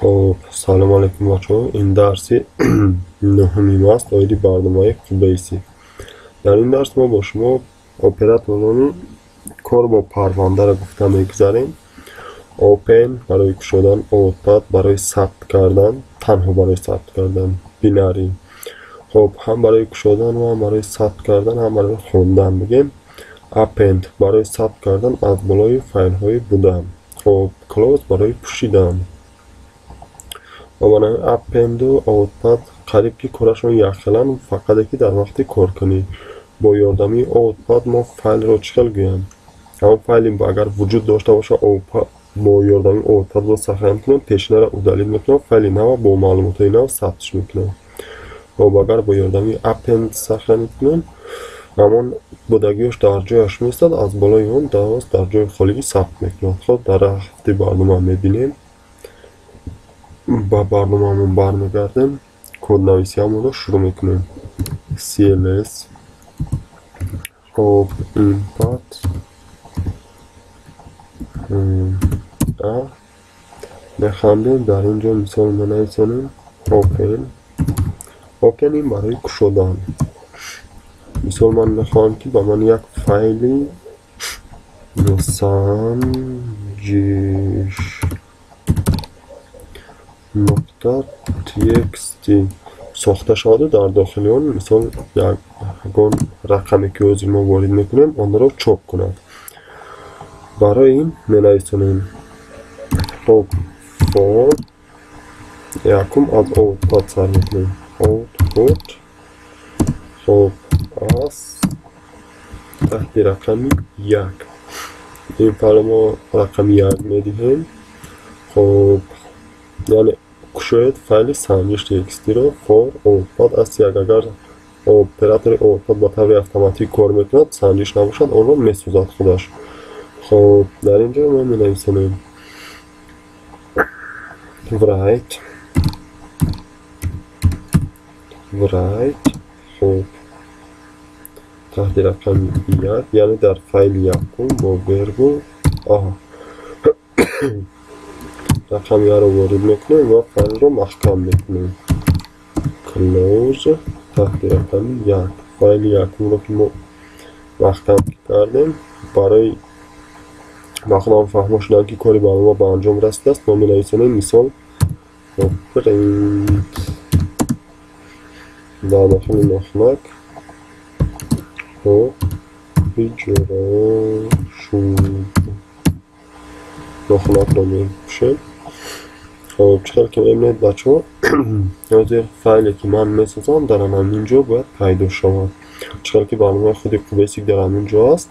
خب سلام علیکم بچه‌ها. این درسی نهمیم است دایره برنامه‌های QBasic. در این درس ما با شما اپراتورانی کار با پرونده را گفته میگذاریم. اوپن برای گشودن، اوتپاد برای ثبت کردن، تنها برای ثبت کردن، بیناری. خب هم برای گشودن و هم برای ثبت کردن هم برای خوندن بگیم. اپند برای ثبت کردن از بالای فایل های بودن. خب کلوز برای پوشیدن. و برای اپند و اوتپاد قریب که کارشون یخلن، فقط یکی در وقتی کار کنی با یاردمی اوتپاد ما فایل رو چکل گویم. همون فایلی اگر وجود داشته باشه اوتپاد با یاردمی اوتپاد رو صفحه میکنم، پیشنه را اودالید میکنم، فایلی نو با معلومات نو ثبتش میکنم. و اگر با یاردمی اپند صفحه میکنم، همون بودگیش در جایش میستد، از بالای اون در جای خالی ثبت میکنم. خب در هفته برنامه میبینیم. با برنامه‌مون برمیگردیم، کد نویسیمون رو شروع میکنیم. cls خب input میخوایم در اینجا مثال منویسیم open این برای گشودن. مثال من میخوام که با من یک فایلی سنجش نقطه txt ساخته شده، در داخل اون مثال یک رقمی که از ما وارد میکنیم آن را چاپ کنند. برای این منویسیم خب فور یکم از اوتپاد سر میکنیم، اوتپوت خب از تحت رقمی یک. این فایل ما رقم یک میدهیم. خب یعنی شاید فایل سنجش txt رو فور اوتپاد است. اگر اپراتور اوتپاد با طور اتوماتیک کار میکند، سنجش نباشد، اون رو میسوزد خودش. خب در اینجا ما مینویسیم write خب تحت رقم یک، یعنی در فایل یکم با ورگو رقم یک رو وارد میکنیم و فایل رو محکم میکنیم. کلوز تحت رقم یک، فایل یکم رو که ما محکم کردیم. برای مخنام فهمه شدن که کاری برای ما به انجام رسیده است، ما مینویسیم مثال پرینت در داخل مخنک و اجرا شد. مخنک رو میپوشیم. خب چطور که میبینید بچه ها از فایلی که من میسازم در همینجا باید پیدا شود. چطور که برنامه خود QBasic در همینجا است،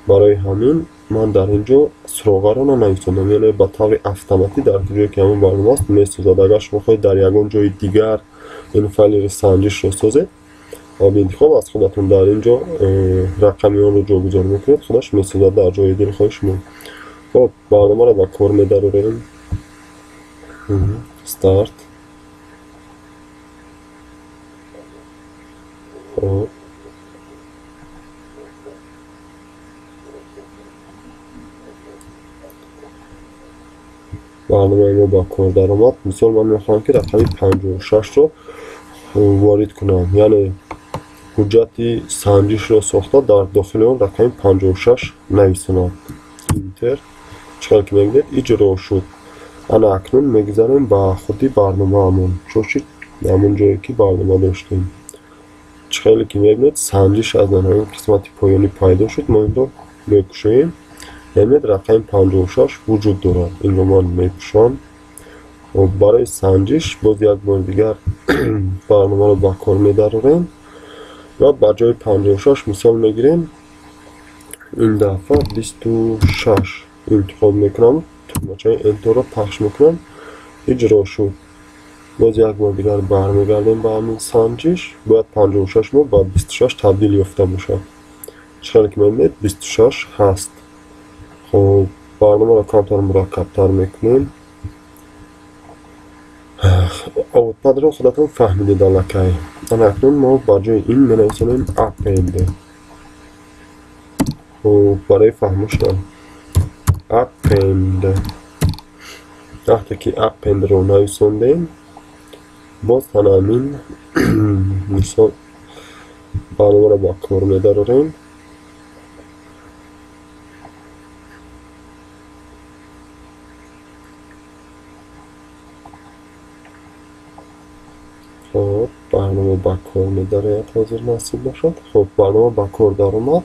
برای همین من در اینجا سراغه رو ننویسم، یعنی به طور اتوماتی در جایی که همون برنامه است میسازد. اگر شما خواهید در یگان جای دیگر این فایل سنجش رو سازید و به انتخاب از خودتون در اینجا رقمی اون رو جاگذار میکنید، خودش میسازد در جای دل خواهی شما. خب برنامه رو با کار میداریم. start خب برنامه ما با کار در آمد. مثال من میخوام که رقمی 56 رو وارد کنم، یعنی حجتی سنجش رو ساخته در داخل اون رقم 56 نویسم. اینتر چکار که میگید اجرا شد. انا اکنون میگذاریم با خودی برنامه همون چوشید همون جایی که برنامه داشتیم. چکار که میگید سنجش از این قسمت پایانی پیدا شد، ما این رو میکشیم. یعنی رقم 56 وجود دارد. این رو من میپوشم و برای سنجش باز یک بار دیگر برنامه رو با کار میداریم و با جای 56 مثال میگیریم. این دفعه 26 انتخاب میکنم، تومچه انتر رو پخش میکنم، اجرا شد. باز یک بار دیگر برمیگردیم به همین سنجش، باید 56 ما با 26 تبدیل یافته باشه. چرا که میبینید 26 هست. خب برنامه رو کمتر مرکب تر میکنیم. اوتپاد رو خودتون فهمیدید الکی. اکنون ما با جای این منویسیم اپند. خب برای فهمش دارم اپند وقتی که append رو نویسوندیم باز همین مثال برنامه رو با کار می‌داریم. خب برنامه با کار می‌داره حاضر نصیب باشد. خب برنامه با کار در اومد.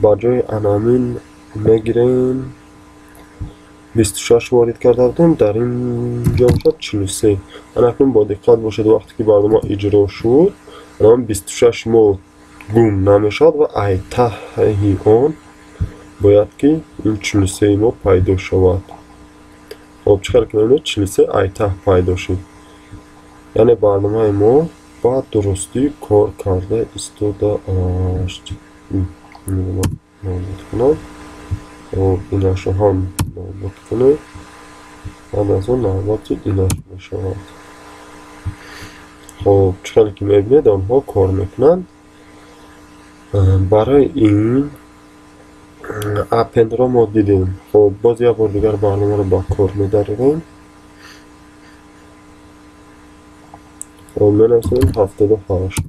با جای انامین میگیریم 26 وارد کرده بودیم، در اینجا شد 43. اکنون با دقت باشید وقتی که برنامه اجرا شد انام 26 ما گم نمیشد و ای ته اون باید که این 43 ما پیدا شود. خب چقدر که میبینید 43 ای ته پیدا شد، یعنی برنامه ما با درستی کار کرده استوده است. نابود کنم. خب ایناشو هم نابود کنه، بعد از اون نابود ایناش میشود. خب چقدر که میبینید آنها کار میکنند. برای این append را ما دیدیم. خب باز یک بار دیگر برنامه رو با کار می‌داریم. خب می‌نویسیم 78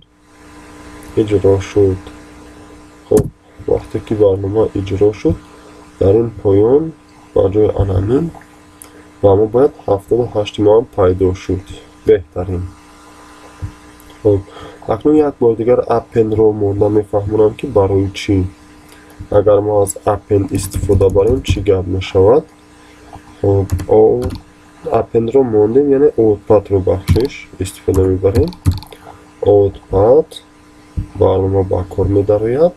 اجرا شد. خب وقتی که برنامه اجرا شد در این پایان با جای انامین و ما باید 78 ما هم پیدا شد. بهترین. خب اکنون یک بار دیگر append رو مونده میفهمونم که برای چی. اگر ما از append استفاده بریم چی گپ میشود. خب append رو موندیم، یعنی output رو بخشش استفاده میبریم. output برنامه با کار می‌دارد.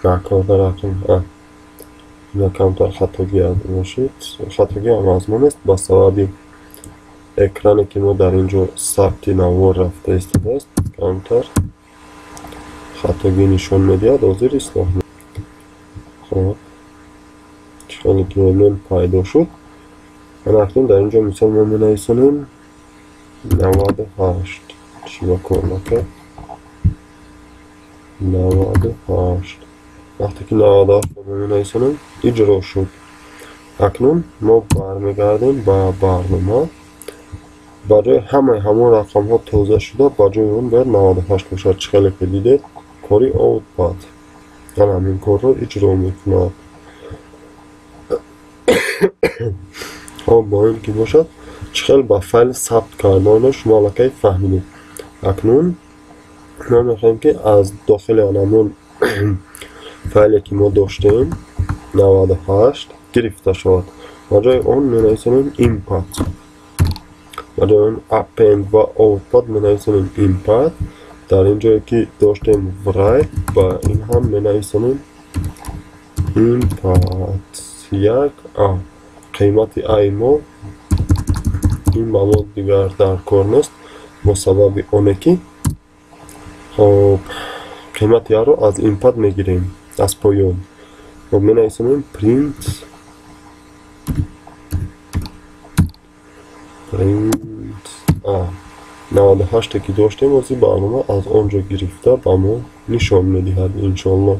با کار دارد. کمتر خطاگی باشید. خطاگی هم از ما نیست، با سبب اکرانی که ما در اینجا ثبت نوار رفته استفاده است کمتر خطاگی نشان میدهد. حاضر اصلاح می‌کنم. خب چون که من پیدا شد من اکنون در اینجا مثال ما می‌نویسیم 98 چی با کار نکرد 98. وقتی که 98 رو می‌نویسیم اجرا شد. اکنون ما برمیگردیم با برنامه. برای همون رقم ها توضیح شده با جای اون باید 98 باشد. چقدر که دیده کاری output یعنی همین کار رو اجرا میکنه. خب با این که باشد چقدر با فایل ثبت کردنش مالکی فهمیدیم. اکنون ما میخوایم که از داخل همون فایلی که ما داشتیم 98 گرفته شد. با جای اون می‌نویسیم input. با جای اون append و output می‌نویسیم input. در اینجایی که داشتیم write با این هم می‌نویسیم input. یک قیمت ای ما این مواد دیگر در کار نیست مسبب اونه که خب قیمت یا رو از input میگیریم از پایان. خب می‌نویسیم print 98 که داشتیم از این برنامه از آنجا گرفته با ما نشان میدهد انشالله.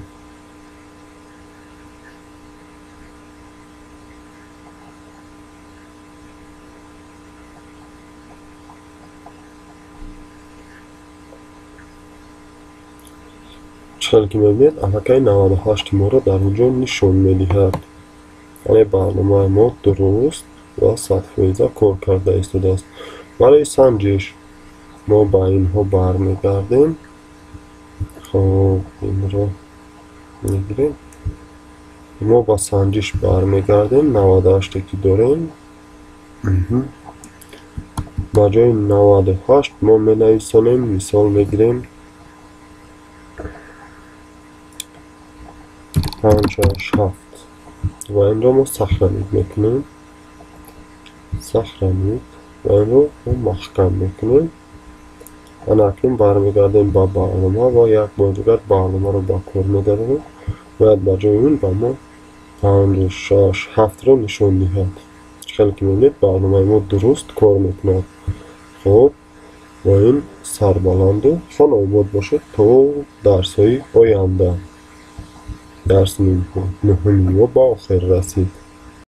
چون که میبینید الکی 98 ما رو در اینجا نشان میدهد، یعنی برنامه ما درست و صدفیزه کار کرده ایستاده است. برای سنجش ما با اینها برمیگردیم. خب این رو میگیریم. ما با سنجش برمیگردیم. 98 که داریم با جای 98 ما می‌نویسیم مثال میگیریم 57 و این رو ما سخرمید میکنیم و این رو محکم میکنیم. و اکنون برمیگردیم با برنامه و یک بار دیگر برنامه رو با کار میداریم. باید با جای اون با ما 56 7 رو نشون دهد. خیلی که میبینید برنامه ما درست کار میکند. خب و این سربلند و خانه آباد باشه تا درسای آینده درس مهمی و به آخر رسید.